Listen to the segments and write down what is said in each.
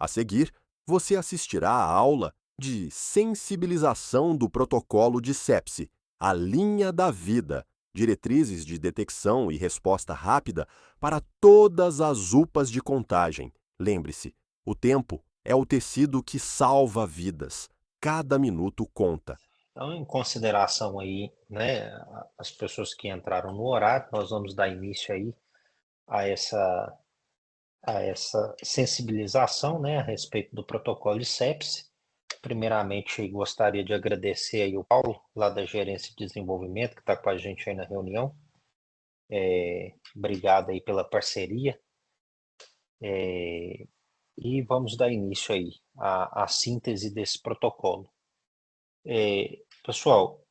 A seguir, você assistirá à aula de sensibilização do protocolo de sepse, a linha da vida, diretrizes de detecção e resposta rápida para todas as UPAs de contagem. Lembre-se, o tempo é o tecido que salva vidas. Cada minuto conta. Então, em consideração aí, né, as pessoas que entraram no horário, nós vamos dar início aí a essa, a essa sensibilização, né, a respeito do protocolo de sepse. Primeiramente, gostaria de agradecer aí o Paulo, lá da Gerência de Desenvolvimento, que está com a gente aí na reunião. Obrigado aí pela parceria. E vamos dar início aí à síntese desse protocolo. Pessoal,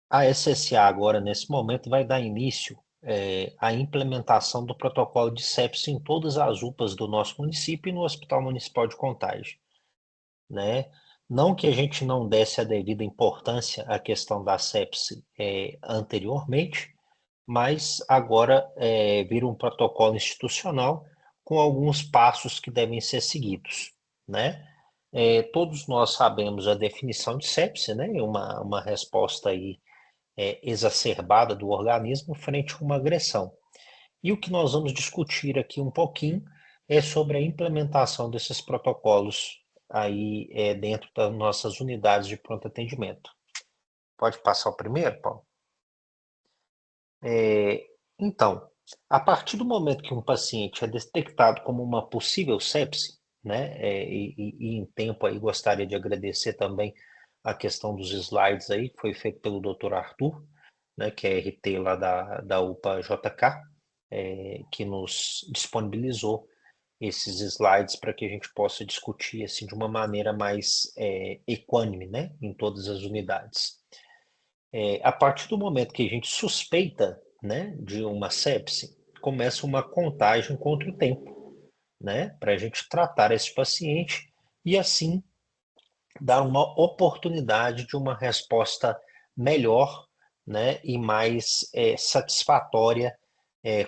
a SSA agora, nesse momento, vai dar início à implementação do protocolo de sepse em todas as UPAs do nosso município e no Hospital Municipal de Contagem, né? Não que a gente não desse a devida importância à questão da sepse anteriormente, mas agora vira um protocolo institucional com alguns passos que devem ser seguidos, né? Todos nós sabemos a definição de sepse, né? Uma resposta aí exacerbada do organismo frente a uma agressão. E o que nós vamos discutir aqui um pouquinho é sobre a implementação desses protocolos aí dentro das nossas unidades de pronto atendimento. Pode passar o primeiro, Paulo? Então, a partir do momento que um paciente é detectado como uma possível sepse, né, e em tempo aí gostaria de agradecer também a questão dos slides aí, que foi feito pelo Dr. Arthur, né, que é RT lá da UPA JK, que nos disponibilizou esses slides para que a gente possa discutir assim de uma maneira mais equânime, né, em todas as unidades. A partir do momento que a gente suspeita, né, de uma sepse, começa uma contagem contra o tempo, né, para a gente tratar esse paciente e assim dar uma oportunidade de uma resposta melhor, né, e mais satisfatória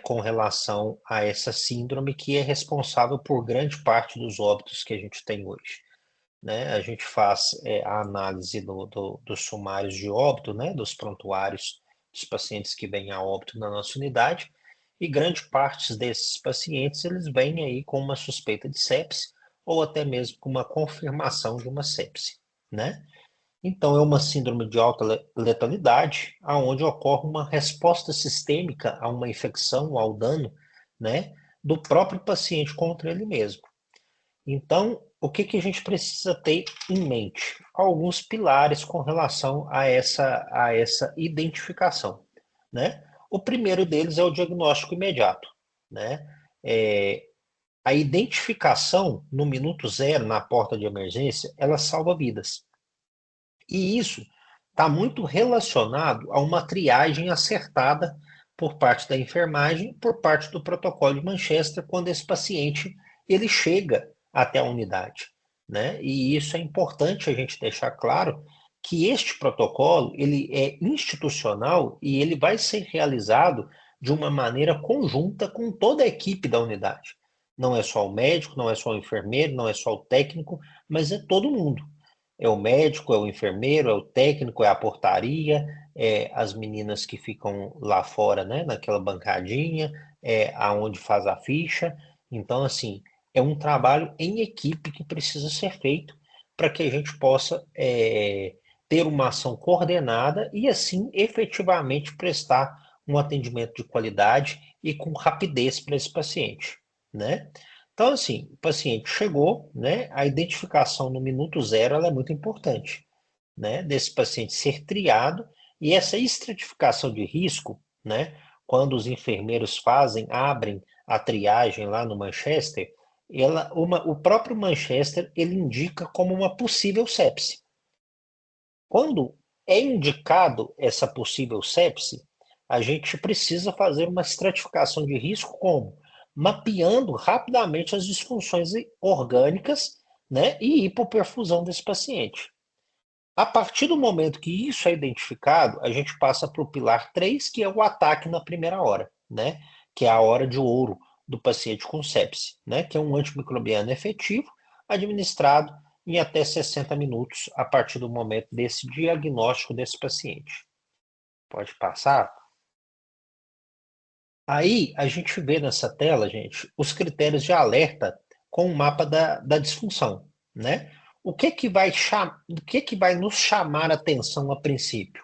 com relação a essa síndrome que é responsável por grande parte dos óbitos que a gente tem hoje, né? A gente faz a análise dos sumários de óbito, né, dos prontuários dos pacientes que vêm a óbito na nossa unidade, e grande parte desses pacientes, eles vêm aí com uma suspeita de sepse, ou até mesmo com uma confirmação de uma sepse, né? Então, é uma síndrome de alta letalidade, aonde ocorre uma resposta sistêmica a uma infecção, ao dano, né, do próprio paciente contra ele mesmo. Então, o que que a gente precisa ter em mente? Alguns pilares com relação a essa identificação, né? O primeiro deles é o diagnóstico imediato, né? É, a identificação no minuto zero, na porta de emergência, ela salva vidas. E isso está muito relacionado a uma triagem acertada por parte da enfermagem, por parte do protocolo de Manchester, quando esse paciente ele chega até a unidade, né? E isso é importante a gente deixar claro que este protocolo ele é institucional e ele vai ser realizado de uma maneira conjunta com toda a equipe da unidade. Não é só o médico, não é só o enfermeiro, não é só o técnico, mas é todo mundo. É o médico, é o enfermeiro, é o técnico, é a portaria, é as meninas que ficam lá fora, né, naquela bancadinha, é aonde faz a ficha. Então, assim, é um trabalho em equipe que precisa ser feito para que a gente possa ter uma ação coordenada e, assim, efetivamente prestar um atendimento de qualidade e com rapidez para esse paciente, né? Então, assim, o paciente chegou, né? A identificação no minuto zero ela é muito importante, né? Desse paciente ser triado e essa estratificação de risco, né? Quando os enfermeiros abrem a triagem lá no Manchester, o próprio Manchester ele indica como uma possível sepse. Quando é indicado essa possível sepse, a gente precisa fazer uma estratificação de risco como? Mapeando rapidamente as disfunções orgânicas, né, e hipoperfusão desse paciente. A partir do momento que isso é identificado, a gente passa para o pilar 3, que é o ataque na primeira hora, né, que é a hora de ouro do paciente com sepse, né, que é um antimicrobiano efetivo administrado em até 60 minutos a partir do momento desse diagnóstico desse paciente. Pode passar? Aí a gente vê nessa tela, gente, os critérios de alerta com o mapa da disfunção, né? O que vai nos chamar a atenção a princípio?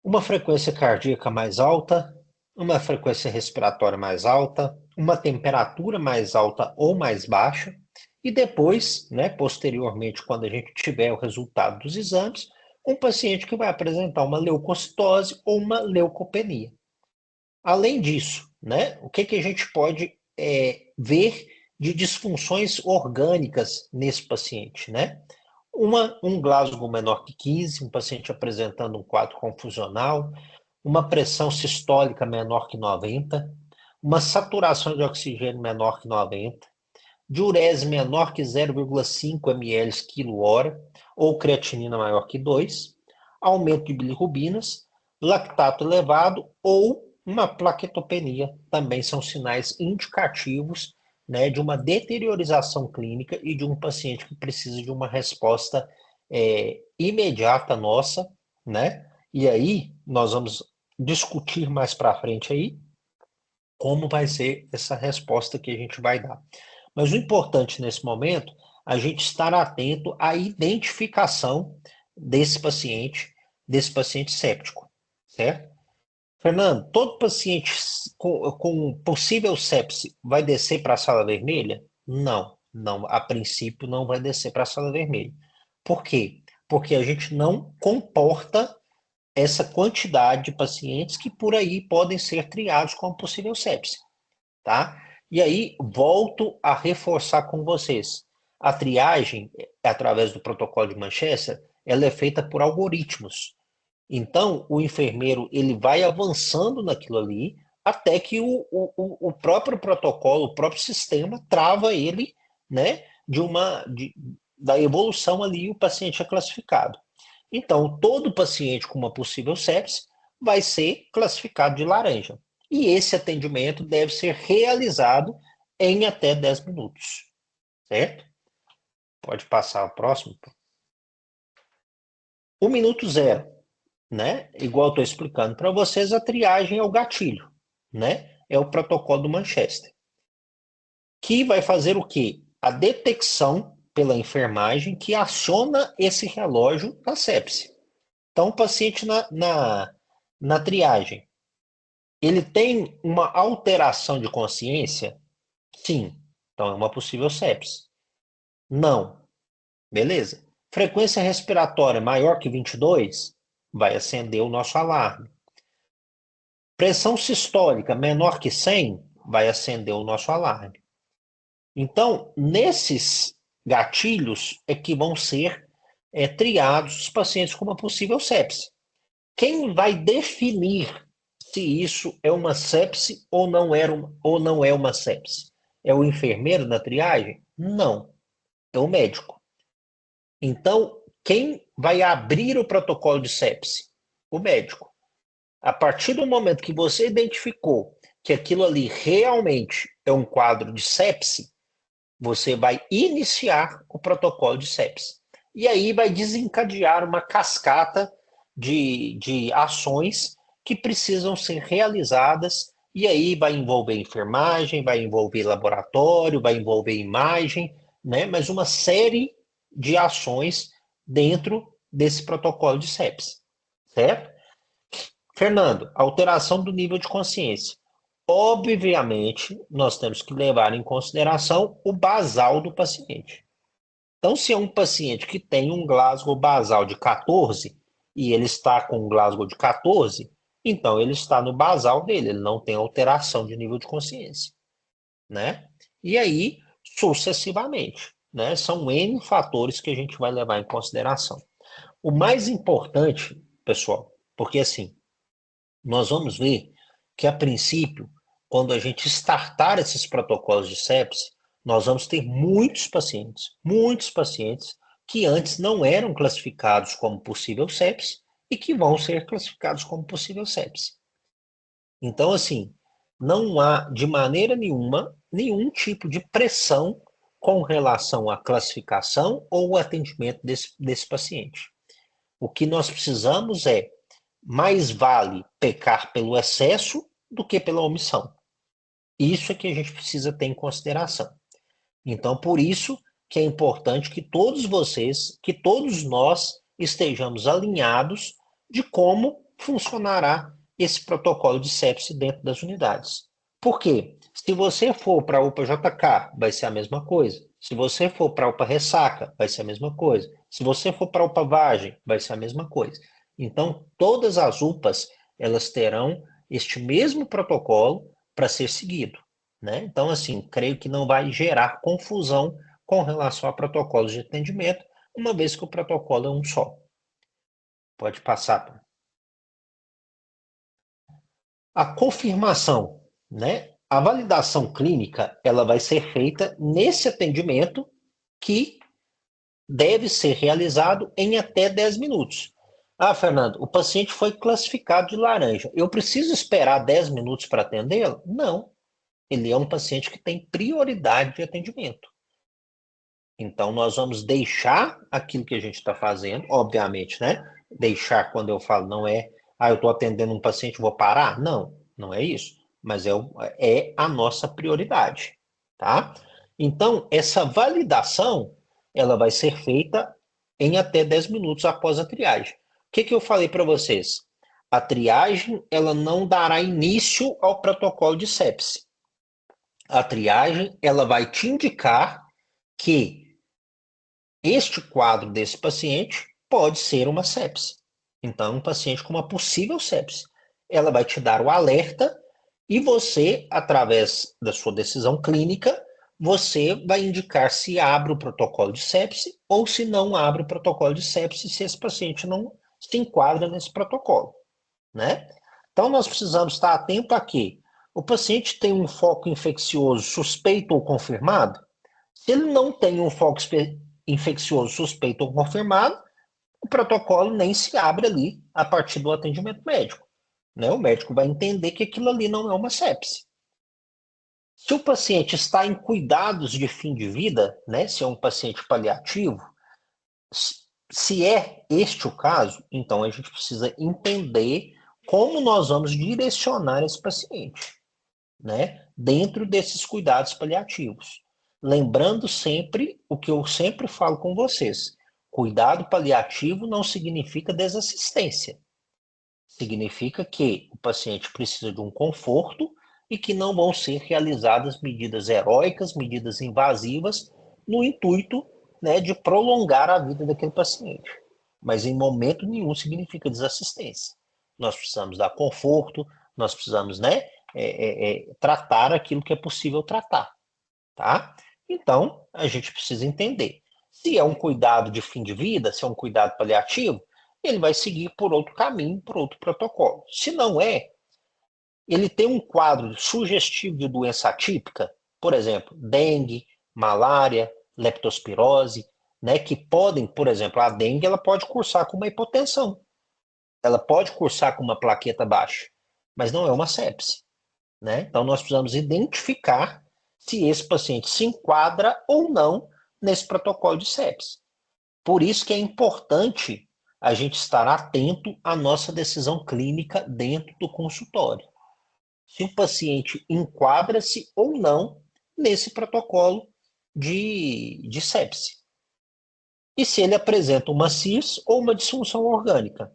Uma frequência cardíaca mais alta, uma frequência respiratória mais alta, uma temperatura mais alta ou mais baixa, e depois, né, posteriormente, quando a gente tiver o resultado dos exames, um paciente que vai apresentar uma leucocitose ou uma leucopenia. Além disso, né, o que a gente pode ver de disfunções orgânicas nesse paciente, né? Um Glasgow menor que 15, um paciente apresentando um quadro confusional, uma pressão sistólica menor que 90, uma saturação de oxigênio menor que 90, diurese menor que 0,5 ml quilo-hora, ou creatinina maior que 2, aumento de bilirrubinas, lactato elevado ou uma plaquetopenia, também são sinais indicativos, né, de uma deteriorização clínica e de um paciente que precisa de uma resposta imediata nossa, né? E aí nós vamos discutir mais para frente aí como vai ser essa resposta que a gente vai dar. Mas o importante nesse momento, a gente estar atento à identificação desse paciente séptico, certo? Fernando, todo paciente com possível sepse vai descer para a sala vermelha? Não, não, a princípio não vai descer para a sala vermelha. Por quê? Porque a gente não comporta essa quantidade de pacientes que por aí podem ser triados com possível sepse, tá? E aí, volto a reforçar com vocês. A triagem, através do protocolo de Manchester, ela é feita por algoritmos. Então, o enfermeiro ele vai avançando naquilo ali até que o próprio protocolo, o próprio sistema trava ele, né, da evolução ali, o paciente é classificado. Então, todo paciente com uma possível sepse vai ser classificado de laranja. E esse atendimento deve ser realizado em até 10 minutos, certo? Pode passar o próximo. O minuto zero, né? Igual eu estou explicando para vocês, a triagem é o gatilho, né? É o protocolo do Manchester. Que vai fazer o quê? A detecção pela enfermagem que aciona esse relógio da sepse. Então, o paciente na triagem, ele tem uma alteração de consciência? Sim. Então, é uma possível sepse. Não. Beleza. Frequência respiratória maior que 22? Vai acender o nosso alarme. Pressão sistólica menor que 100? Vai acender o nosso alarme. Então, nesses gatilhos é que vão ser triados os pacientes com uma possível sepse. Quem vai definir se isso é uma sepse ou não é uma sepse? É o enfermeiro da triagem? Não, é o médico. Então, quem vai abrir o protocolo de sepse? O médico. A partir do momento que você identificou que aquilo ali realmente é um quadro de sepse, você vai iniciar o protocolo de sepse. E aí vai desencadear uma cascata de ações que precisam ser realizadas, e aí vai envolver enfermagem, vai envolver laboratório, vai envolver imagem, né? Mas uma série de ações dentro desse protocolo de sepse, certo? Fernando, alteração do nível de consciência. Obviamente, nós temos que levar em consideração o basal do paciente. Então, se é um paciente que tem um Glasgow basal de 14 e ele está com um Glasgow de 14, então ele está no basal dele, ele não tem alteração de nível de consciência, né? E aí, sucessivamente, né? São N fatores que a gente vai levar em consideração. O mais importante, pessoal, porque assim, nós vamos ver que, a princípio, quando a gente startar esses protocolos de sepse, nós vamos ter muitos pacientes que antes não eram classificados como possível sepse e que vão ser classificados como possível sepse. Então, assim, não há de maneira nenhuma nenhum tipo de pressão com relação à classificação ou o atendimento desse paciente. O que nós precisamos é, mais vale pecar pelo excesso do que pela omissão. Isso é que a gente precisa ter em consideração. Então, por isso que é importante que todos vocês, que todos nós estejamos alinhados de como funcionará esse protocolo de sepse dentro das unidades. Por quê? Se você for para a UPA JK, vai ser a mesma coisa. Se você for para a UPA Ressaca, vai ser a mesma coisa. Se você for para a UPA Vargem, vai ser a mesma coisa. Então, todas as UPAs, elas terão este mesmo protocolo para ser seguido, né? Então, assim, creio que não vai gerar confusão com relação a protocolos de atendimento, uma vez que o protocolo é um só. Pode passar. A confirmação, né? A validação clínica, ela vai ser feita nesse atendimento que deve ser realizado em até 10 minutos. Ah, Fernando, o paciente foi classificado de laranja. Eu preciso esperar 10 minutos para atendê-lo? Não. Ele é um paciente que tem prioridade de atendimento. Então, nós vamos deixar aquilo que a gente está fazendo, obviamente, né? Deixar, quando eu falo, não é, eu estou atendendo um paciente, vou parar? Não, não é isso. Mas é a nossa prioridade, tá? Então, essa validação, ela vai ser feita em até 10 minutos após a triagem. O que eu falei para vocês? A triagem, ela não dará início ao protocolo de sepse. A triagem, ela vai te indicar que este quadro desse paciente pode ser uma sepse. Então, um paciente com uma possível sepse. Ela vai te dar o alerta e você, através da sua decisão clínica, você vai indicar se abre o protocolo de sepse ou se não abre o protocolo de sepse se esse paciente não se enquadra nesse protocolo, né? Então, nós precisamos estar atento a que o paciente tem um foco infeccioso suspeito ou confirmado. Se ele não tem um foco infeccioso suspeito ou confirmado, o protocolo nem se abre ali a partir do atendimento médico, né? O médico vai entender que aquilo ali não é uma sepse. Se o paciente está em cuidados de fim de vida, né? Se é um paciente paliativo, se é este o caso, então a gente precisa entender como nós vamos direcionar esse paciente, né? Dentro desses cuidados paliativos. Lembrando sempre o que eu sempre falo com vocês: cuidado paliativo não significa desassistência. Significa que o paciente precisa de um conforto e que não vão ser realizadas medidas heróicas, medidas invasivas, no intuito, né, de prolongar a vida daquele paciente. Mas em momento nenhum significa desassistência. Nós precisamos dar conforto, nós precisamos, né, tratar aquilo que é possível tratar, tá? Então, a gente precisa entender. Se é um cuidado de fim de vida, se é um cuidado paliativo, ele vai seguir por outro caminho, por outro protocolo. Se não é, ele tem um quadro sugestivo de doença atípica, por exemplo, dengue, malária, leptospirose, né, que podem, por exemplo, a dengue ela pode cursar com uma hipotensão, ela pode cursar com uma plaqueta baixa, mas não é uma sepse, né? Então nós precisamos identificar se esse paciente se enquadra ou não nesse protocolo de sepse. Por isso que é importante a gente estar atento à nossa decisão clínica dentro do consultório. Se o paciente enquadra-se ou não nesse protocolo de sepse. E se ele apresenta uma CIRS ou uma disfunção orgânica,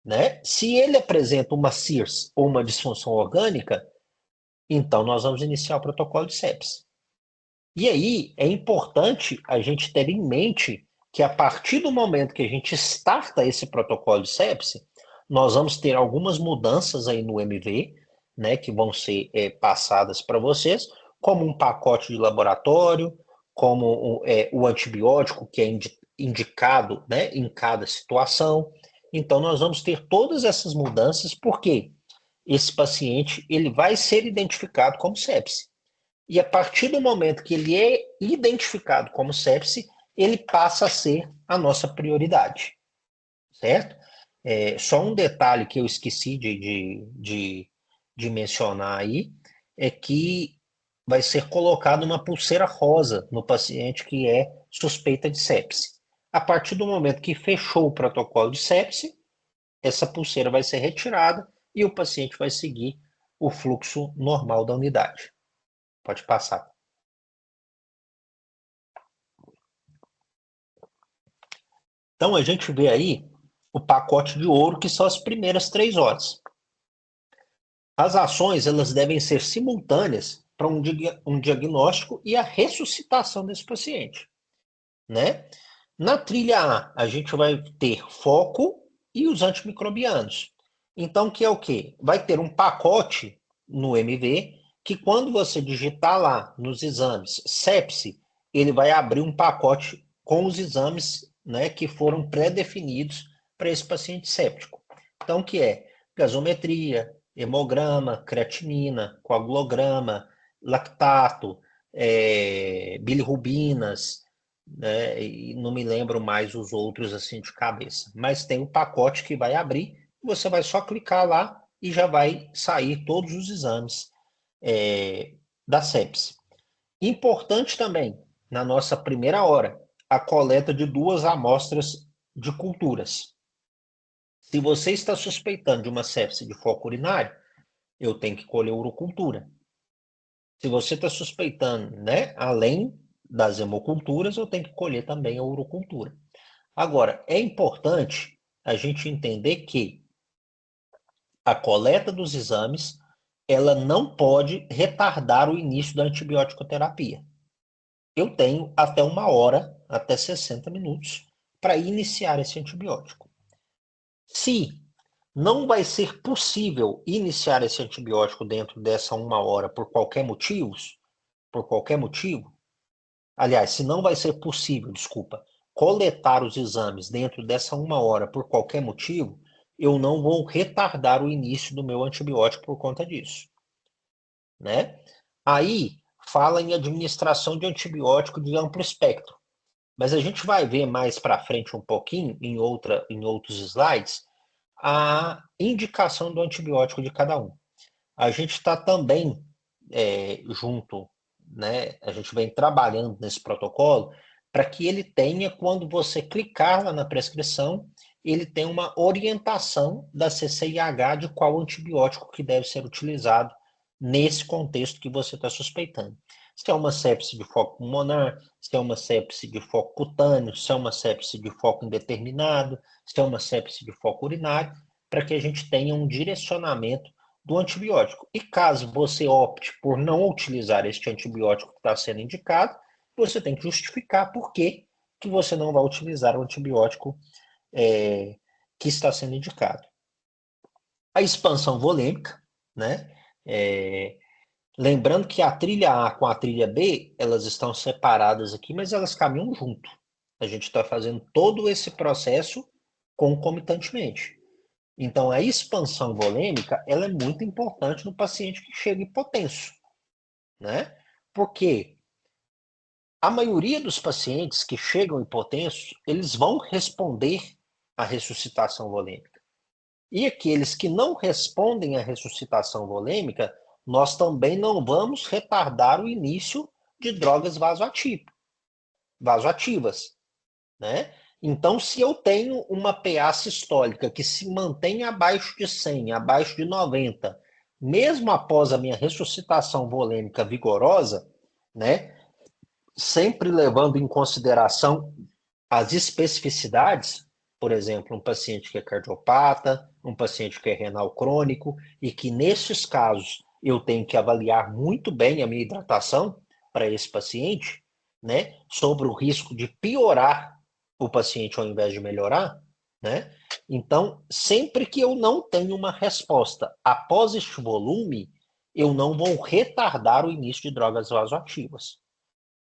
né? Se ele apresenta uma CIRS ou uma disfunção orgânica, então nós vamos iniciar o protocolo de sepse. E aí é importante a gente ter em mente que a partir do momento que a gente starta esse protocolo de sepse, nós vamos ter algumas mudanças aí no MV, né, que vão ser passadas para vocês, como um pacote de laboratório, como o antibiótico que é indicado, né, em cada situação. Então nós vamos ter todas essas mudanças, porque esse paciente ele vai ser identificado como sepse. E a partir do momento que ele é identificado como sepse, ele passa a ser a nossa prioridade, certo? Só um detalhe que eu esqueci de mencionar aí, é que vai ser colocado uma pulseira rosa no paciente que é suspeita de sepse. A partir do momento que fechou o protocolo de sepse, essa pulseira vai ser retirada e o paciente vai seguir o fluxo normal da unidade. Pode passar. Então, a gente vê aí o pacote de ouro, que são as primeiras 3 horas. As ações, elas devem ser simultâneas para um diagnóstico e a ressuscitação desse paciente, né? Na trilha A, a gente vai ter foco e os antimicrobianos. Então, que é o quê? Vai ter um pacote no MV que, quando você digitar lá nos exames sepse, ele vai abrir um pacote com os exames, né, que foram pré-definidos para esse paciente séptico. Então, que é gasometria, hemograma, creatinina, coagulograma, lactato, bilirrubinas, né? E não me lembro mais os outros assim de cabeça. Mas tem um pacote que vai abrir, você vai só clicar lá e já vai sair todos os exames da sepse. Importante também, na nossa primeira hora, a coleta de 2 amostras de culturas. Se você está suspeitando de uma sepse de foco urinário, eu tenho que colher urocultura. Se você está suspeitando, né, além das hemoculturas, eu tenho que colher também a urocultura. Agora, é importante a gente entender que a coleta dos exames, ela não pode retardar o início da antibiótico-terapia. Eu tenho até 1 hora, até 60 minutos, para iniciar esse antibiótico. Se não vai ser possível iniciar esse antibiótico dentro dessa 1 hora por qualquer motivo, aliás, se não vai ser possível, desculpa, coletar os exames dentro dessa 1 hora por qualquer motivo, eu não vou retardar o início do meu antibiótico por conta disso, né? Aí fala em administração de antibiótico de amplo espectro, mas a gente vai ver mais para frente um pouquinho, em outros slides, a indicação do antibiótico de cada um. A gente está também junto, né? A gente vem trabalhando nesse protocolo para que ele tenha, quando você clicar lá na prescrição, ele tenha uma orientação da CCIH de qual antibiótico que deve ser utilizado nesse contexto que você está suspeitando. Se é uma sepse de foco pulmonar, se é uma sepse de foco cutâneo, se é uma sepse de foco indeterminado, se é uma sepse de foco urinário, para que a gente tenha um direcionamento do antibiótico. E caso você opte por não utilizar este antibiótico que está sendo indicado, você tem que justificar por que você não vai utilizar o antibiótico que está sendo indicado. A expansão volêmica, né? Lembrando que a trilha A com a trilha B, elas estão separadas aqui, mas elas caminham junto. A gente está fazendo todo esse processo concomitantemente. Então, a expansão volêmica, ela é muito importante no paciente que chega hipotenso, né? Porque a maioria dos pacientes que chegam hipotensos, eles vão responder à ressuscitação volêmica. E aqueles que não respondem à ressuscitação volêmica, nós também não vamos retardar o início de drogas vasoativas, né? Então, se eu tenho uma PA sistólica que se mantém abaixo de 100, abaixo de 90, mesmo após a minha ressuscitação volêmica vigorosa, né, sempre levando em consideração as especificidades, por exemplo, um paciente que é cardiopata, um paciente que é renal crônico, e que nesses casos eu tenho que avaliar muito bem a minha hidratação para esse paciente, né, sobre o risco de piorar o paciente ao invés de melhorar, né? Então, sempre que eu não tenho uma resposta após este volume, eu não vou retardar o início de drogas vasoativas.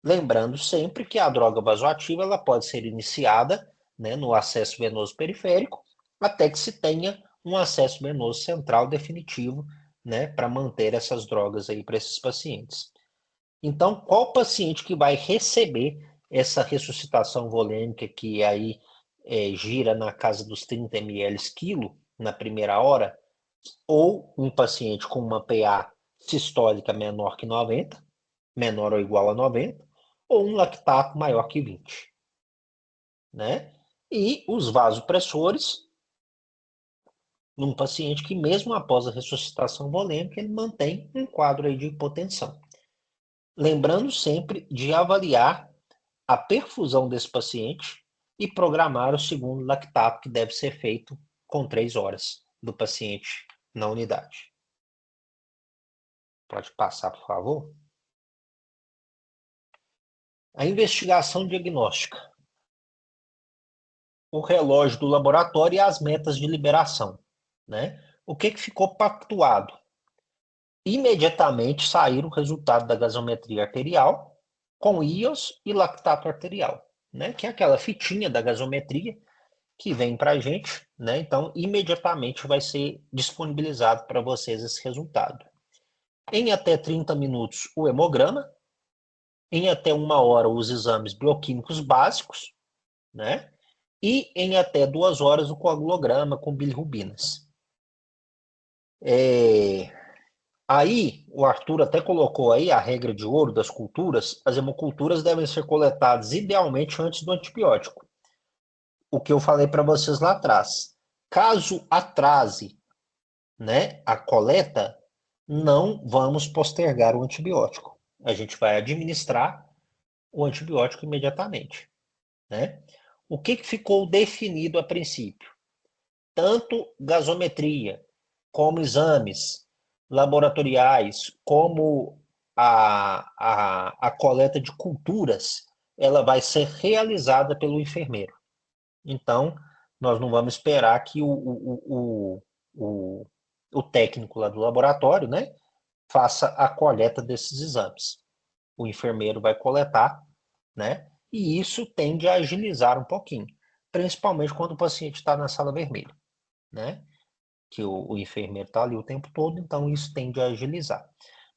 Lembrando sempre que a droga vasoativa ela pode ser iniciada, né, no acesso venoso periférico, até que se tenha um acesso venoso central definitivo, né, para manter essas drogas aí para esses pacientes. Então, qual paciente que vai receber essa ressuscitação volêmica que aí gira na casa dos 30 ml quilo na primeira hora, ou um paciente com uma PA sistólica menor que 90, menor ou igual a 90, ou um lactato maior que 20, né? E os vasopressores num paciente que, mesmo após a ressuscitação volêmica, ele mantém um quadro aí de hipotensão. Lembrando sempre de avaliar a perfusão desse paciente e programar o segundo lactato, que deve ser feito com 3 horas do paciente na unidade. Pode passar, por favor? A investigação diagnóstica. O relógio do laboratório e as metas de liberação, né? O que ficou pactuado? Imediatamente sair o resultado da gasometria arterial com íons e lactato arterial, né? Que é aquela fitinha da gasometria que vem para a gente, né? Então, imediatamente vai ser disponibilizado para vocês esse resultado. Em até 30 minutos, o hemograma. Em até 1 hora, os exames bioquímicos básicos, né? E em até 2 horas, o coagulograma com bilirrubinas. Aí, o Arthur até colocou aí a regra de ouro das culturas. As hemoculturas devem ser coletadas idealmente antes do antibiótico. O que eu falei para vocês lá atrás. Caso atrase, né, a coleta, não vamos postergar o antibiótico. A gente vai administrar o antibiótico imediatamente, né? O que ficou definido a princípio? Tanto gasometria, como exames laboratoriais, como a coleta de culturas, ela vai ser realizada pelo enfermeiro. Então, nós não vamos esperar que o técnico lá do laboratório, né, faça a coleta desses exames. O enfermeiro vai coletar, né, e isso tende a agilizar um pouquinho, principalmente quando o paciente está na sala vermelha, né, que o enfermeiro está ali o tempo todo, então isso tende a agilizar.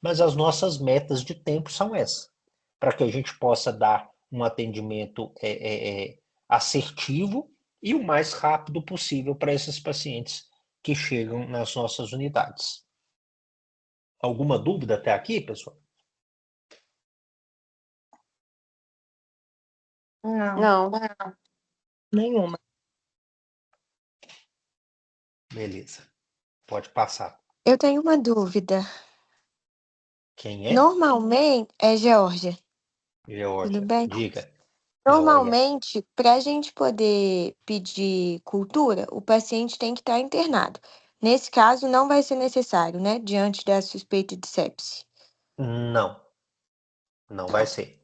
Mas as nossas metas de tempo são essas, para que a gente possa dar um atendimento assertivo e o mais rápido possível para esses pacientes que chegam nas nossas unidades. Alguma dúvida até aqui, pessoal? Não. Nenhuma. Beleza. Pode passar. Eu tenho uma dúvida. Quem é? Normalmente, é Geórgia, tudo Georgia. bem? Diga. Joia. Normalmente, para a gente poder pedir cultura, o paciente tem que estar internado. Nesse caso, não vai ser necessário, né? Diante da suspeita de sepse. Não, não vai ser.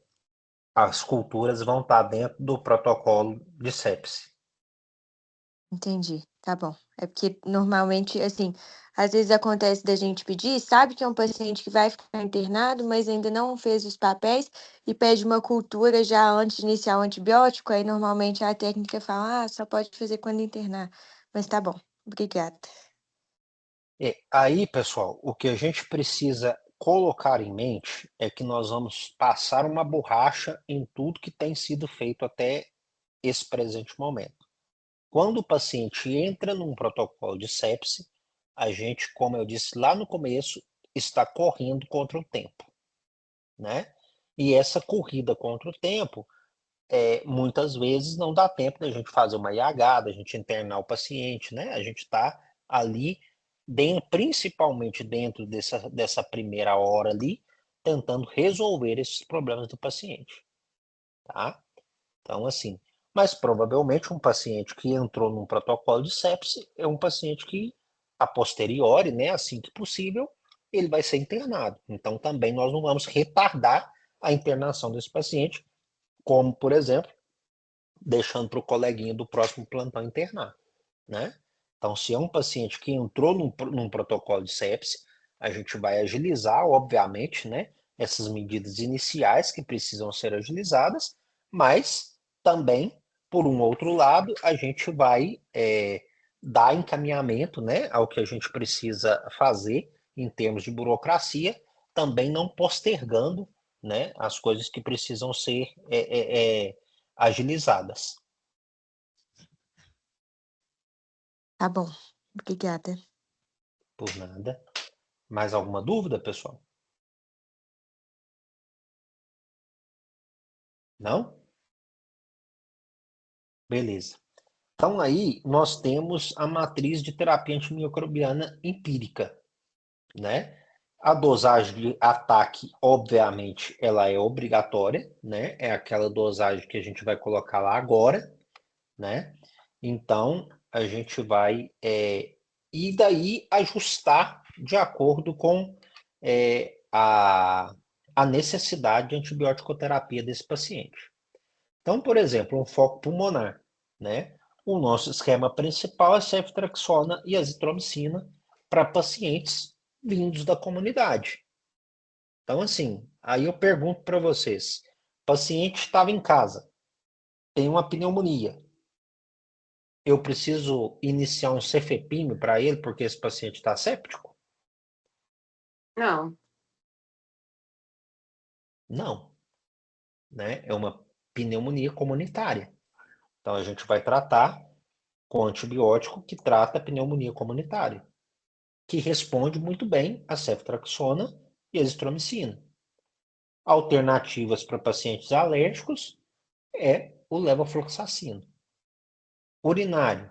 As culturas vão estar dentro do protocolo de sepse. Entendi, tá bom. É porque normalmente, assim, às vezes acontece da gente pedir, sabe que é um paciente que vai ficar internado, mas ainda não fez os papéis e pede uma cultura já antes de iniciar o antibiótico, aí normalmente a técnica fala, ah, só pode fazer quando internar. Mas tá bom, obrigada. Aí, pessoal, o que a gente precisa colocar em mente é que nós vamos passar uma borracha em tudo que tem sido feito até esse presente momento. Quando o paciente entra num protocolo de sepse, a gente, como eu disse lá no começo, está correndo contra o tempo, né? E essa corrida contra o tempo, muitas vezes não dá tempo da gente fazer uma IH, da gente internar o paciente, né? A gente está ali, principalmente dentro dessa primeira hora ali, tentando resolver esses problemas do paciente, tá? Então, assim, mas provavelmente um paciente que entrou num protocolo de sepse é um paciente que, a posteriori, né, assim que possível, ele vai ser internado. Então, também nós não vamos retardar a internação desse paciente, como, por exemplo, deixando para o coleguinha do próximo plantão internar, né? Então, se é um paciente que entrou num protocolo de sepse, a gente vai agilizar, obviamente, né, essas medidas iniciais que precisam ser agilizadas, mas também, por um outro lado, a gente vai dar encaminhamento, né, ao que a gente precisa fazer em termos de burocracia, também não postergando, né, as coisas que precisam ser agilizadas. Tá bom, obrigada. Por nada. Mais alguma dúvida, pessoal? Não? Beleza. Então aí nós temos a matriz de terapia antimicrobiana empírica, né? A dosagem de ataque, obviamente, ela é obrigatória, né? É aquela dosagem que a gente vai colocar lá agora, né? Então, a gente vai, e daí ajustar de acordo com a necessidade de antibiótico-terapia desse paciente. Então, por exemplo, um foco pulmonar, né? O nosso esquema principal é ceftriaxona e azitromicina para pacientes vindos da comunidade. Então, assim, aí eu pergunto para vocês: o paciente estava em casa, tem uma pneumonia, eu preciso iniciar um cefepime para ele porque esse paciente está séptico? Não. Não, né? É uma pneumonia comunitária. Então, a gente vai tratar com antibiótico que trata a pneumonia comunitária, que responde muito bem a ceftriaxona e azitromicina. Alternativas para pacientes alérgicos é o levofloxacino. Urinário,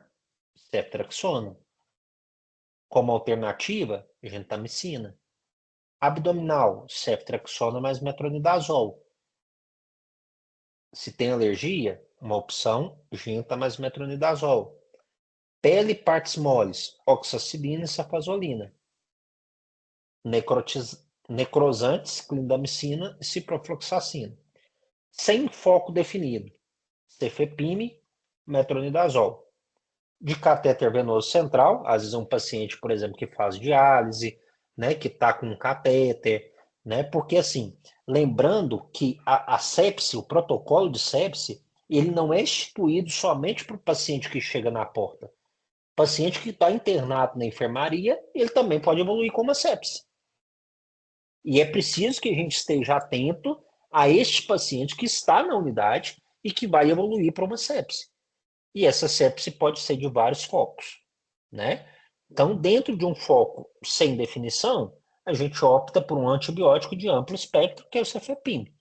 ceftriaxona. Como alternativa, gentamicina. Abdominal, ceftriaxona mais metronidazol. Se tem alergia, uma opção, genta mais metronidazol. Pele e partes moles, oxacilina e cefazolina. Necrosantes, clindamicina e ciprofloxacina. Sem foco definido, cefepime, metronidazol. De catéter venoso central, às vezes um paciente, por exemplo, que faz diálise, né, que está com um catéter, né, porque assim, lembrando que a sepse, o protocolo de sepse, ele não é instituído somente para o paciente que chega na porta. O paciente que está internado na enfermaria, ele também pode evoluir com uma sepse. E é preciso que a gente esteja atento a este paciente que está na unidade e que vai evoluir para uma sepse. E essa sepse pode ser de vários focos, né? Então, dentro de um foco sem definição, a gente opta por um antibiótico de amplo espectro, que é o cefepime,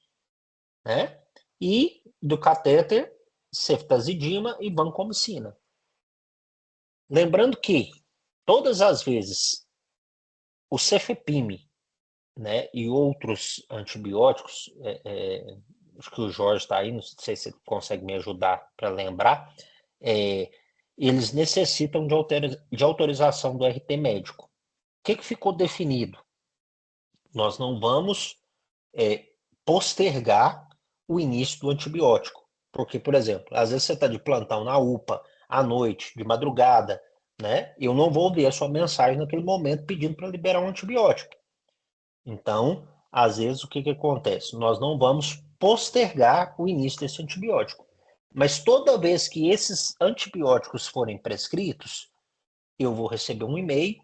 né? E do catéter, ceftazidima e vancomicina. Lembrando que todas as vezes o cefepime, né, e outros antibióticos, acho que o Jorge está aí, não sei se ele consegue me ajudar para lembrar, eles necessitam de autorização do RT médico. O que ficou definido? Nós não vamos postergar o início do antibiótico. Porque, por exemplo, às vezes você está de plantão na UPA, à noite, de madrugada, né? Eu não vou ver a sua mensagem naquele momento pedindo para liberar um antibiótico. Então, às vezes, o que acontece? Nós não vamos postergar o início desse antibiótico. Mas toda vez que esses antibióticos forem prescritos, eu vou receber um e-mail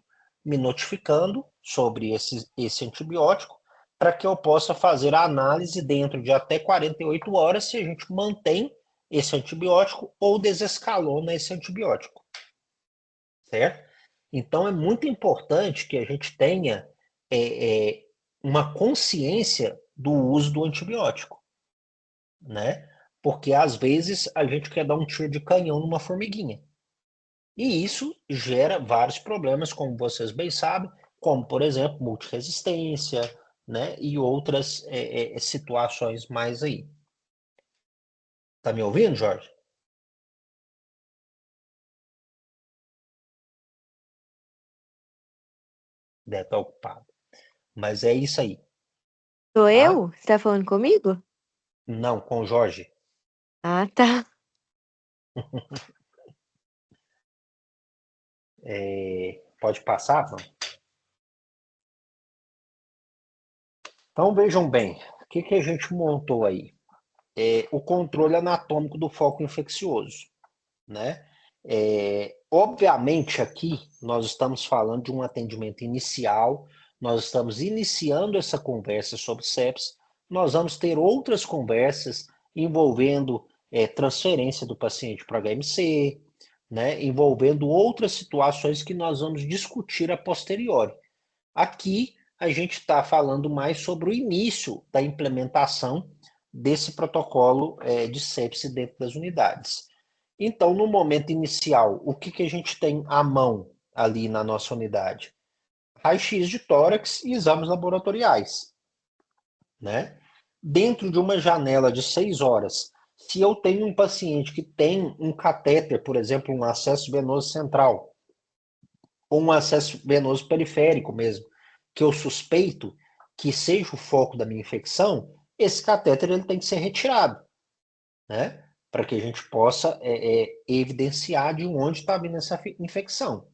me notificando sobre esse antibiótico para que eu possa fazer a análise dentro de até 48 horas se a gente mantém esse antibiótico ou desescalona esse antibiótico. Certo? Então, é muito importante que a gente tenha uma consciência do uso do antibiótico, né? Porque às vezes a gente quer dar um tiro de canhão numa formiguinha. E isso gera vários problemas, como vocês bem sabem, como, por exemplo, multiresistência, né? E outras situações mais aí. Tá me ouvindo, Jorge? Deve estar ocupado. Mas é isso aí. Sou Tá? eu? Você tá falando comigo? Não, com o Jorge. Ah, tá. Pode passar, não? Então vejam bem, o que a gente montou aí? O controle anatômico do foco infeccioso, né? Obviamente aqui nós estamos falando de um atendimento inicial, nós estamos iniciando essa conversa sobre sepsis, nós vamos ter outras conversas envolvendo transferência do paciente para HMC, né? Envolvendo outras situações que nós vamos discutir a posteriori. Aqui a gente está falando mais sobre o início da implementação desse protocolo de sepse dentro das unidades. Então, no momento inicial, o que a gente tem à mão ali na nossa unidade? Raio-x de tórax e exames laboratoriais, né? Dentro de uma janela de 6 horas, se eu tenho um paciente que tem um catéter, por exemplo, um acesso venoso central, ou um acesso venoso periférico mesmo, que eu suspeito que seja o foco da minha infecção, esse catéter ele tem que ser retirado, né? Para que a gente possa evidenciar de onde está vindo essa infecção.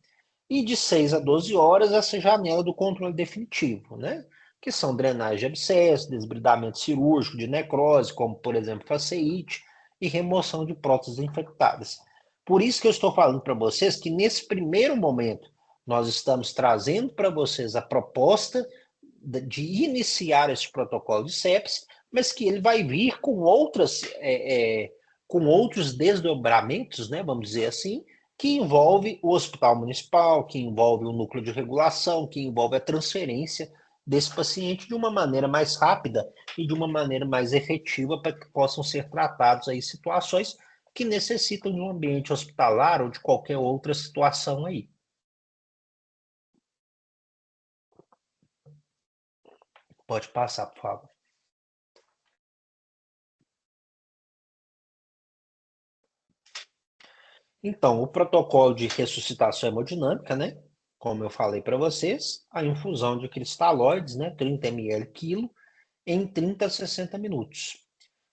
E de 6 a 12 horas, essa janela do controle definitivo, né? Que são drenagem de abscesso, desbridamento cirúrgico de necrose, como, por exemplo, faceite, e remoção de próteses infectadas. Por isso que eu estou falando para vocês que, nesse primeiro momento, nós estamos trazendo para vocês a proposta de iniciar esse protocolo de sepse, mas que ele vai vir com com outros desdobramentos, né, vamos dizer assim, que envolve o hospital municipal, que envolve o núcleo de regulação, que envolve a transferência desse paciente de uma maneira mais rápida e de uma maneira mais efetiva para que possam ser tratados aí situações que necessitam de um ambiente hospitalar ou de qualquer outra situação aí. Pode passar, por favor. Então, o protocolo de ressuscitação hemodinâmica, né? Como eu falei para vocês, a infusão de cristalóides, né? 30 ml quilo, em 30 a 60 minutos.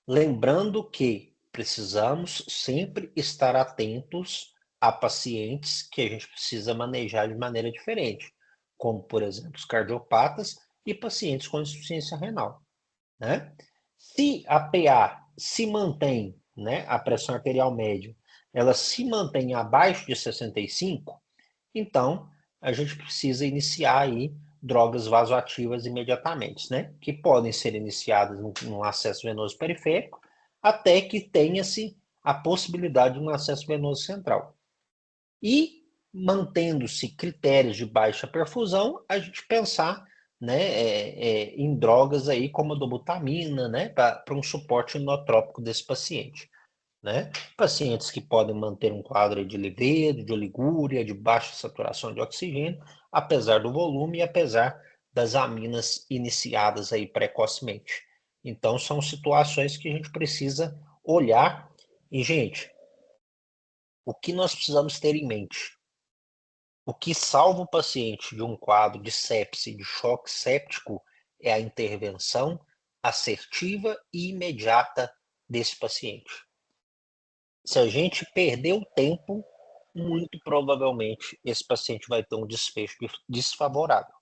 Lembrando que precisamos sempre estar atentos a pacientes que a gente precisa manejar de maneira diferente, como, por exemplo, os cardiopatas e pacientes com insuficiência renal, né? Se a PA se mantém, né, a pressão arterial média, ela se mantém abaixo de 65, então a gente precisa iniciar aí drogas vasoativas imediatamente, né? Que podem ser iniciadas no acesso venoso periférico, até que tenha-se a possibilidade de um acesso venoso central. E, mantendo-se critérios de baixa perfusão, a gente pensar, né, em drogas aí como a dobutamina, né, para um suporte inotrópico desse paciente. Né? Pacientes que podem manter um quadro de levedo, de oligúria, de baixa saturação de oxigênio, apesar do volume e apesar das aminas iniciadas aí precocemente. Então, são situações que a gente precisa olhar. E, gente, o que nós precisamos ter em mente? O que salva o paciente de um quadro de sepse, de choque séptico, é a intervenção assertiva e imediata desse paciente. Se a gente perder o tempo, muito provavelmente esse paciente vai ter um desfecho desfavorável.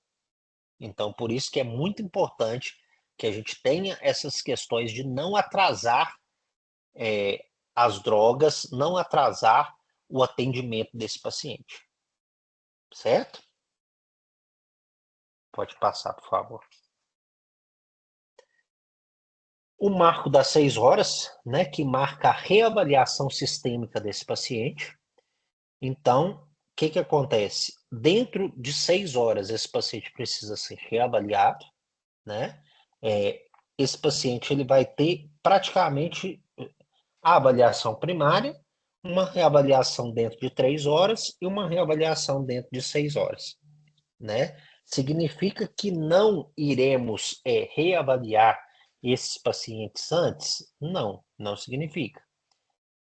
Então, por isso que é muito importante que a gente tenha essas questões de não atrasar as drogas, não atrasar o atendimento desse paciente. Certo? Pode passar, por favor. O marco das 6 horas, né, que marca a reavaliação sistêmica desse paciente. Então, o que acontece? Dentro de 6 horas, esse paciente precisa ser reavaliado, né? Esse paciente ele vai ter praticamente a avaliação primária, uma reavaliação dentro de 3 horas e uma reavaliação dentro de 6 horas, né? Significa que não iremos reavaliar esses pacientes antes? Não, não significa.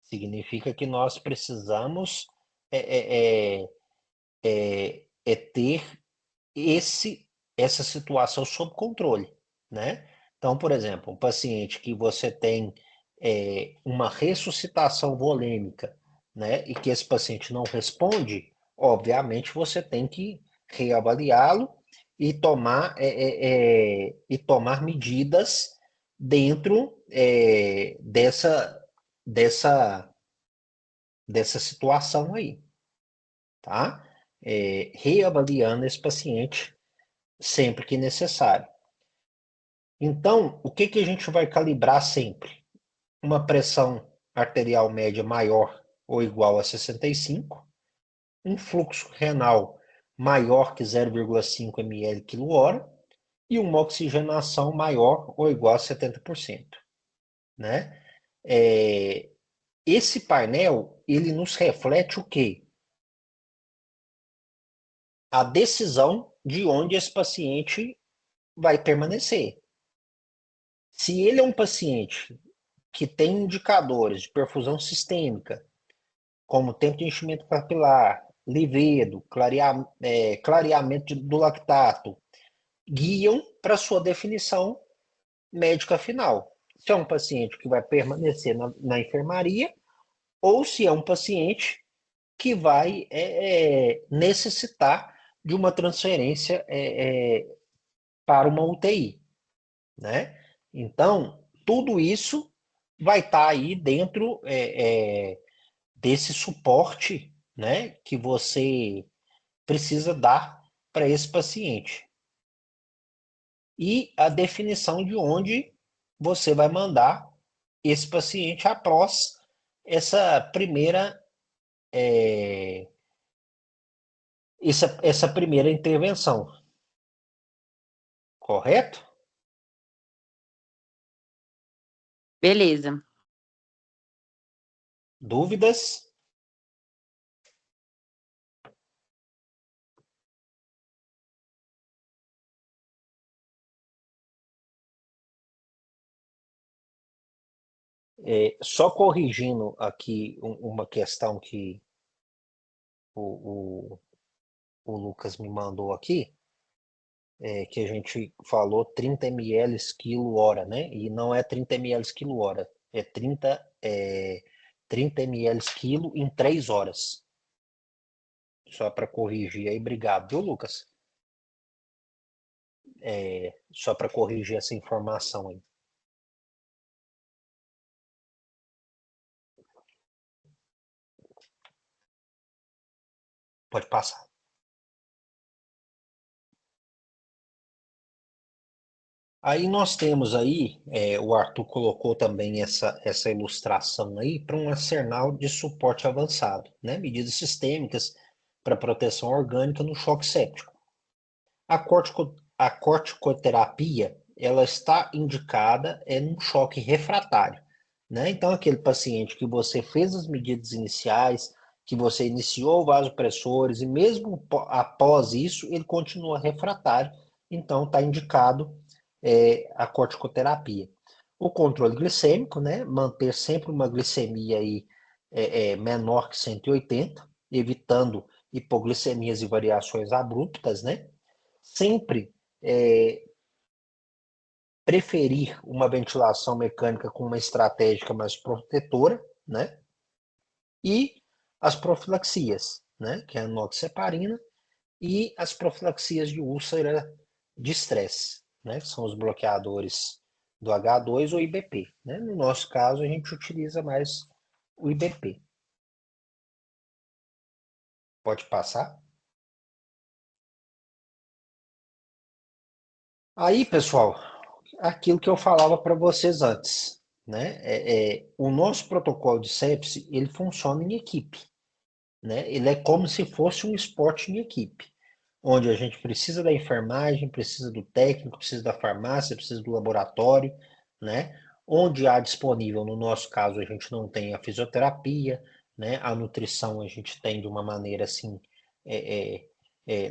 Significa que nós precisamos ter essa situação sob controle, né? Então, por exemplo, um paciente que você tem uma ressuscitação volêmica, né, e que esse paciente não responde, obviamente você tem que reavaliá-lo e tomar medidas dentro dessa situação aí, tá? Reavaliando esse paciente sempre que necessário. Então, o que a gente vai calibrar sempre? Uma pressão arterial média maior ou igual a 65, um fluxo renal maior que 0,5 ml quilo hora e uma oxigenação maior ou igual a 70%. né? Esse painel, ele nos reflete o quê? A decisão de onde esse paciente vai permanecer. Se ele é um paciente que tem indicadores de perfusão sistêmica, como tempo de enchimento capilar, livedo, clareamento do lactato, guiam para sua definição médica final. Se é um paciente que vai permanecer na enfermaria ou se é um paciente que vai necessitar de uma transferência para uma UTI, né? Então, tudo isso vai estar aí dentro desse suporte, né, que você precisa dar para esse paciente. E a definição de onde você vai mandar esse paciente após essa primeira essa primeira intervenção, correto? Beleza. Dúvidas? Só corrigindo aqui uma questão que o, o Lucas me mandou aqui, que a gente falou 30 ml quilo-hora, né? E não é 30 ml quilo-hora, é 30 ml quilo em 3 horas. Só para corrigir aí, obrigado, viu, Lucas? Só para corrigir essa informação aí. Pode passar. Aí nós temos aí, o Arthur colocou também essa ilustração aí para um arsenal de suporte avançado, né? Medidas sistêmicas para proteção orgânica no choque séptico. A corticoterapia, ela está indicada num choque refratário, né? Então, aquele paciente que você fez as medidas iniciais, que você iniciou vasopressores e mesmo após isso, ele continua refratário, então está indicado a corticoterapia. O controle glicêmico, né? Manter sempre uma glicemia aí, menor que 180, evitando hipoglicemias e variações abruptas, né? Sempre preferir uma ventilação mecânica com uma estratégia mais protetora, né? E as profilaxias, né? Que é a enoxaparina e as profilaxias de úlcera de estresse, né? Que são os bloqueadores do H2 ou IBP, né? No nosso caso, a gente utiliza mais o IBP. Pode passar. Aí, pessoal, aquilo que eu falava para vocês antes, né? O nosso protocolo de sepse, ele funciona em equipe, né? Ele é como se fosse um esporte em equipe, onde a gente precisa da enfermagem, precisa do técnico, precisa da farmácia, precisa do laboratório, né? Onde há disponível, no nosso caso, a gente não tem a fisioterapia, né? A nutrição a gente tem de uma maneira assim,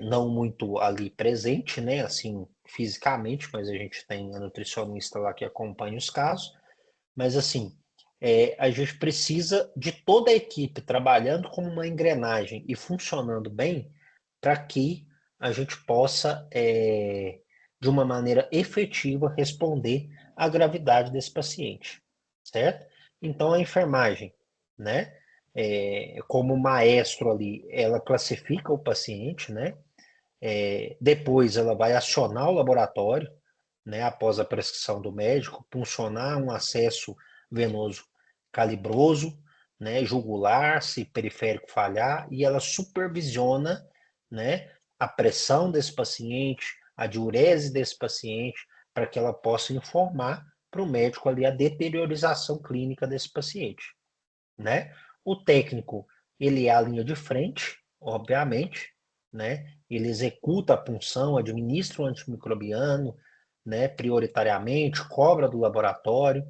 não muito ali presente, né? Assim, fisicamente, mas a gente tem a nutricionista lá que acompanha os casos. Mas assim, a gente precisa de toda a equipe trabalhando como uma engrenagem e funcionando bem para que a gente possa, de uma maneira efetiva, responder à gravidade desse paciente, certo? Então, a enfermagem, né? Como maestro ali, ela classifica o paciente, né? Depois ela vai acionar o laboratório, né, após a prescrição do médico, puncionar um acesso venoso calibroso, né, jugular, se periférico falhar, e ela supervisiona, né, a pressão desse paciente, a diurese desse paciente, para que ela possa informar para o médico ali a deteriorização clínica desse paciente, né? O técnico, ele é a linha de frente, obviamente, né? Ele executa a punção, administra o antimicrobiano, né? Prioritariamente, cobra do laboratório,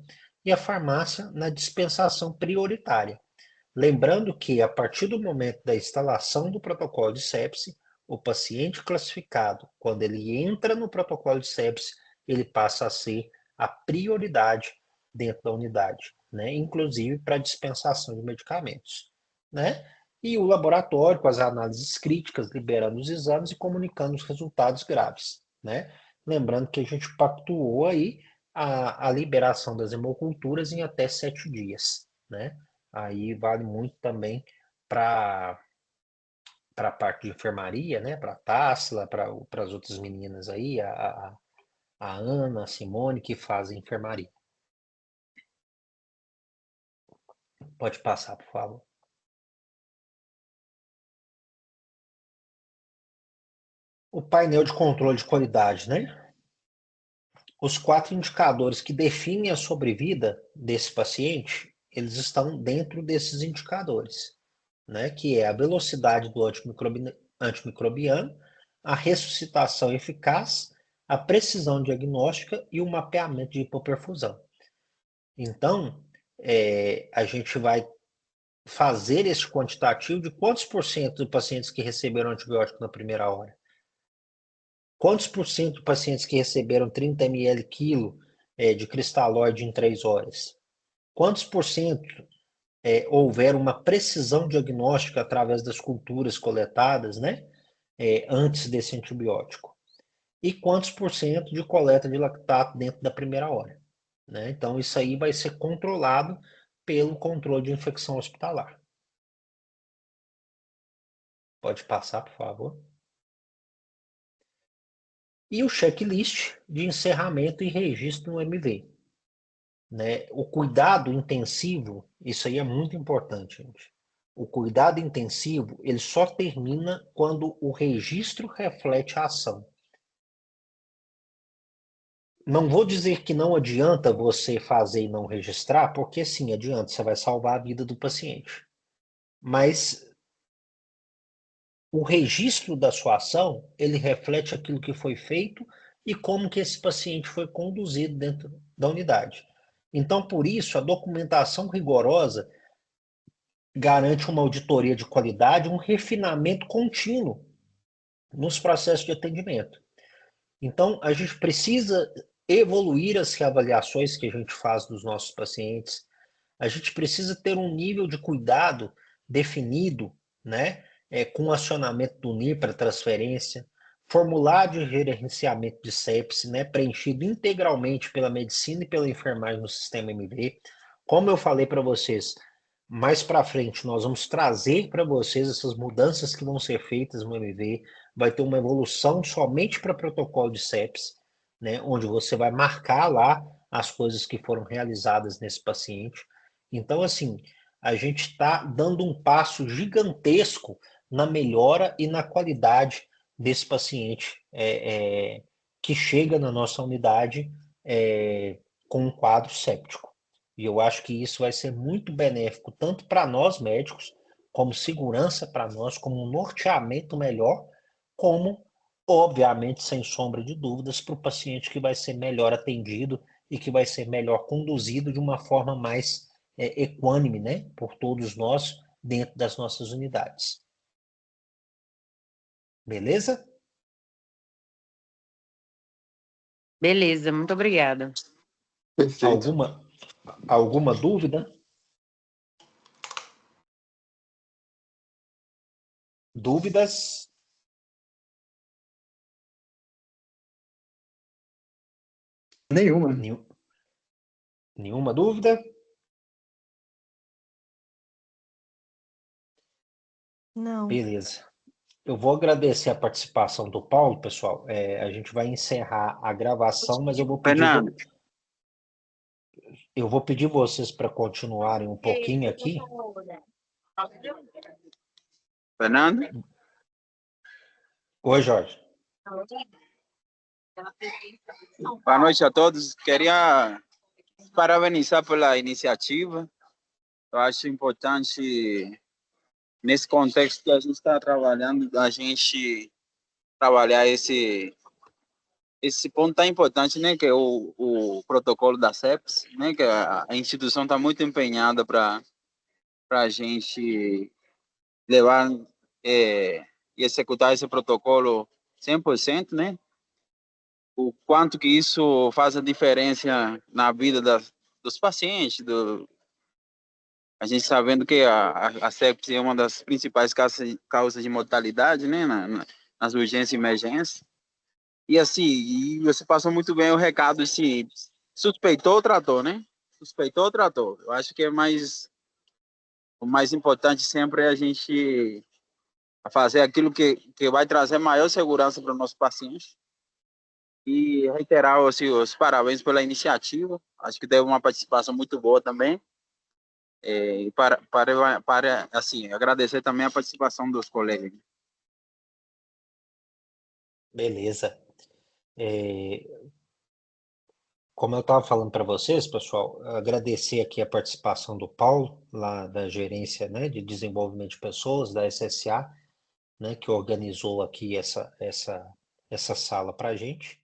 e a farmácia na dispensação prioritária. Lembrando que, a partir do momento da instalação do protocolo de sepse, o paciente classificado, quando ele entra no protocolo de sepse, ele passa a ser a prioridade dentro da unidade, né? Inclusive para dispensação de medicamentos, né? E o laboratório, com as análises críticas, liberando os exames e comunicando os resultados graves, né? Lembrando que a gente pactuou aí a liberação das hemoculturas em até 7 dias, né? Aí vale muito também para a parte de enfermaria, né? Para a Tássila, para as outras meninas aí, a Ana, a Simone, que fazem enfermaria. Pode passar, por favor. O painel de controle de qualidade, né? Os 4 indicadores que definem a sobrevida desse paciente, eles estão dentro desses indicadores, né? Que é a velocidade do antimicrobiano, a ressuscitação eficaz, a precisão diagnóstica e o mapeamento de hipoperfusão. Então, a gente vai fazer esse quantitativo de quantos por cento de pacientes que receberam antibiótico na primeira hora. Quantos por cento de pacientes que receberam 30 ml quilo de cristalóide em 3 horas? Quantos por cento houver uma precisão diagnóstica através das culturas coletadas, né, antes desse antibiótico? E quantos por cento de coleta de lactato dentro da primeira hora? Né? Então, isso aí vai ser controlado pelo controle de infecção hospitalar. Pode passar, por favor. E o checklist de encerramento e registro no MV. Né? O cuidado intensivo, isso aí é muito importante, gente. O cuidado intensivo, ele só termina quando o registro reflete a ação. Não vou dizer que não adianta você fazer e não registrar, porque sim, adianta, você vai salvar a vida do paciente. Mas o registro da sua ação, ele reflete aquilo que foi feito e como que esse paciente foi conduzido dentro da unidade. Então, por isso, a documentação rigorosa garante uma auditoria de qualidade, um refinamento contínuo nos processos de atendimento. Então, a gente precisa evoluir as reavaliações que a gente faz dos nossos pacientes, a gente precisa ter um nível de cuidado definido, né, com acionamento do NIR para transferência, formulário de gerenciamento de sepse, né, preenchido integralmente pela medicina e pela enfermagem no sistema MV. Como eu falei para vocês, mais para frente nós vamos trazer para vocês essas mudanças que vão ser feitas no MV, vai ter uma evolução somente para protocolo de sepse, né, onde você vai marcar lá as coisas que foram realizadas nesse paciente. Então, assim, a gente está dando um passo gigantesco na melhora e na qualidade desse paciente que chega na nossa unidade com um quadro séptico. E eu acho que isso vai ser muito benéfico tanto para nós médicos, como segurança para nós, como um norteamento melhor, como, obviamente, sem sombra de dúvidas, para o paciente que vai ser melhor atendido e que vai ser melhor conduzido de uma forma mais equânime, né, por todos nós dentro das nossas unidades. Beleza? Beleza, muito obrigada. Perfeito. Alguma dúvida? Dúvidas? Nenhuma. Nenhuma dúvida? Não. Beleza. Eu vou agradecer a participação do Paulo, pessoal. A gente vai encerrar a gravação, mas eu vou pedir vocês para continuarem um pouquinho aqui. Fernando? Oi, Jorge. Boa noite a todos. Queria parabenizar pela iniciativa. Eu acho importante, nesse contexto que a gente está trabalhando, a gente trabalhar esse esse ponto tá importante, né, que é o protocolo da CEPS, né, que a instituição está muito empenhada para a gente levar e executar esse protocolo 100%, né? O quanto que isso faz a diferença na vida dos pacientes, a gente sabendo que a sepse é uma das principais causas de mortalidade, né, nas urgências e emergências. E assim, e você passou muito bem o recado, se suspeitou, tratou, né? Suspeitou, tratou. Eu acho que o mais importante sempre é a gente fazer aquilo que vai trazer maior segurança para o nosso paciente. E reiterar assim, os parabéns pela iniciativa. Acho que teve uma participação muito boa também. E para assim, agradecer também a participação dos colegas. Beleza. Como eu estava falando para vocês, pessoal, agradecer aqui a participação do Paulo, lá da gerência, né, de desenvolvimento de pessoas, da SSA, né, que organizou aqui essa sala para a gente.